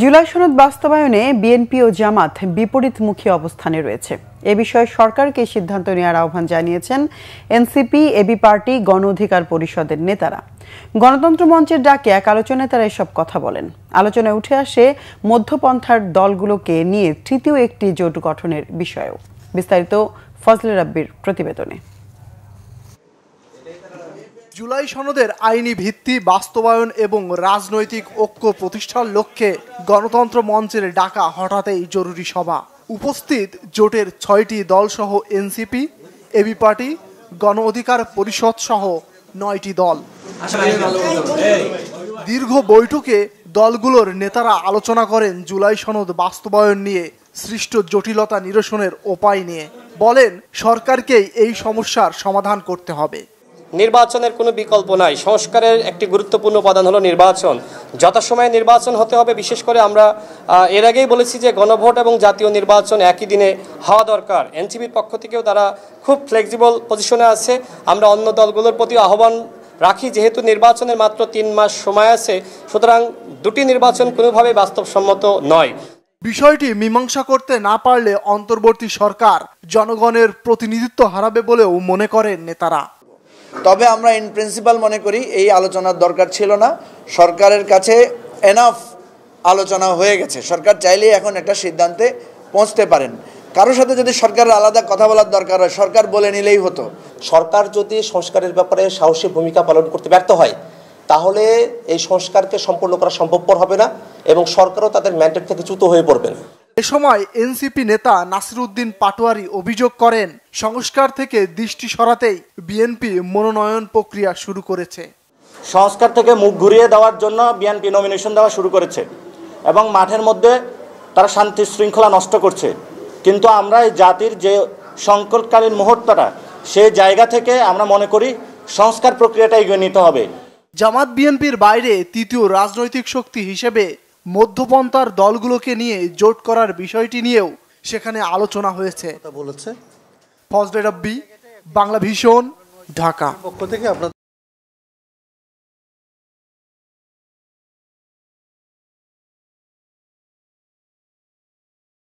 জুলাই সনদ বাস্তবায়নে বিএনপি ও জামাত বিপরীতমুখী অবস্থানে রয়েছে। এ বিষয়ে সরকারকে সিদ্ধান্ত নেওয়ার আহ্বান জানিয়েছেন এনসিপি, এবি পার্টি, গণ অধিকার পরিষদের নেতারা। গণতন্ত্র মঞ্চের ডাকে এক আলোচনায় তারা এসব কথা বলেন। আলোচনায় উঠে আসে মধ্যপন্থার দলগুলোকে নিয়ে তৃতীয় একটি জোট গঠনের বিষয়েও। বিস্তারিত ফজলে রাব্বির প্রতিবেদনে। জুলাই সনদের আইনি ভিত্তি বাস্তবায়ন এবং রাজনৈতিক ঐক্য প্রতিষ্ঠার লক্ষ্যে গণতন্ত্র মঞ্চের ডাকা হঠাৎই জরুরি সভা। উপস্থিত জোটের ৬টি দলসহ এনসিপি, এবি পার্টি, গণ অধিকার পরিষদ সহ ৯টি দল। দীর্ঘ বৈঠকে দলগুলোর নেতারা আলোচনা করেন জুলাই সনদ বাস্তবায়ন নিয়ে সৃষ্ট জটিলতা নিরসনের উপায় নিয়ে। বলেন, সরকারকেই এই সমস্যার সমাধান করতে হবে। নির্বাচনের কোনো বিকল্প নাই। সংস্কারের একটি গুরুত্বপূর্ণ উপাদান হলো নির্বাচন। যথাসময়ে নির্বাচন হতে হবে। বিশেষ করে আমরা এর আগেই বলেছি যে গণভোট এবং জাতীয় নির্বাচন একই দিনে হওয়া দরকার। এনসিপির পক্ষ থেকেও তারা খুব ফ্লেক্সিবল পজিশনে আছে। আমরা অন্য দলগুলোর প্রতি আহ্বান রাখি, যেহেতু নির্বাচনের মাত্র ৩ মাস সময় আছে, সুতরাং দুটি নির্বাচন কোনোভাবেই বাস্তবসম্মত নয়। বিষয়টি মীমাংসা করতে না পারলে অন্তর্বর্তী সরকার জনগণের প্রতিনিধিত্ব হারাবে বলেও মনে করেন নেতারা। তবে আমরা ইন প্রিন্সিপাল মনে করি এই আলোচনার দরকার ছিল না। সরকারের কাছে এনাফ আলোচনা হয়ে গেছে। সরকার চাইলেই এখন একটা সিদ্ধান্তে পৌঁছতে পারেন। কারোর সাথে যদি সরকারের আলাদা কথা বলার দরকার হয়, সরকার বলে নিলেই হতো। সরকার যদি সংস্কারের ব্যাপারে সাহসী ভূমিকা পালন করতে ব্যর্থ হয়, তাহলে এই সংস্কারকে সম্পূর্ণ করা সম্ভবপর হবে না এবং সরকারও তাদের ম্যান্ডেট থেকে চ্যুত হয়ে পড়বেন। এ সময় এনসিপি নেতা নাসিরউদ্দিন পাটোয়ারি অভিযোগ করেন, সংস্কার থেকে দৃষ্টি সরাতেই বিএনপি মনোনয়ন প্রক্রিয়া শুরু করেছে। সংস্কার থেকে মুখ ঘুরিয়ে দেওয়ার জন্য বিএনপি নমিনেশন দেওয়া শুরু করেছে এবং মাঠের মধ্যে তারা শান্তি শৃঙ্খলা নষ্ট করছে। কিন্তু আমরা এই জাতির যে সংকটকালীন মুহূর্তটা, সেই জায়গা থেকে আমরা মনে করি সংস্কার প্রক্রিয়াটা এগিয়ে নিতে হবে। জামাত বিএনপির বাইরে তৃতীয় রাজনৈতিক শক্তি হিসেবে মধ্যপন্থার দলগুলোকে নিয়ে জোট করার বিষয়টি নিয়েও সেখানে আলোচনা হয়েছে। বলেছে ফজলে রাব্বি, বাংলা ভিশন, ঢাকা।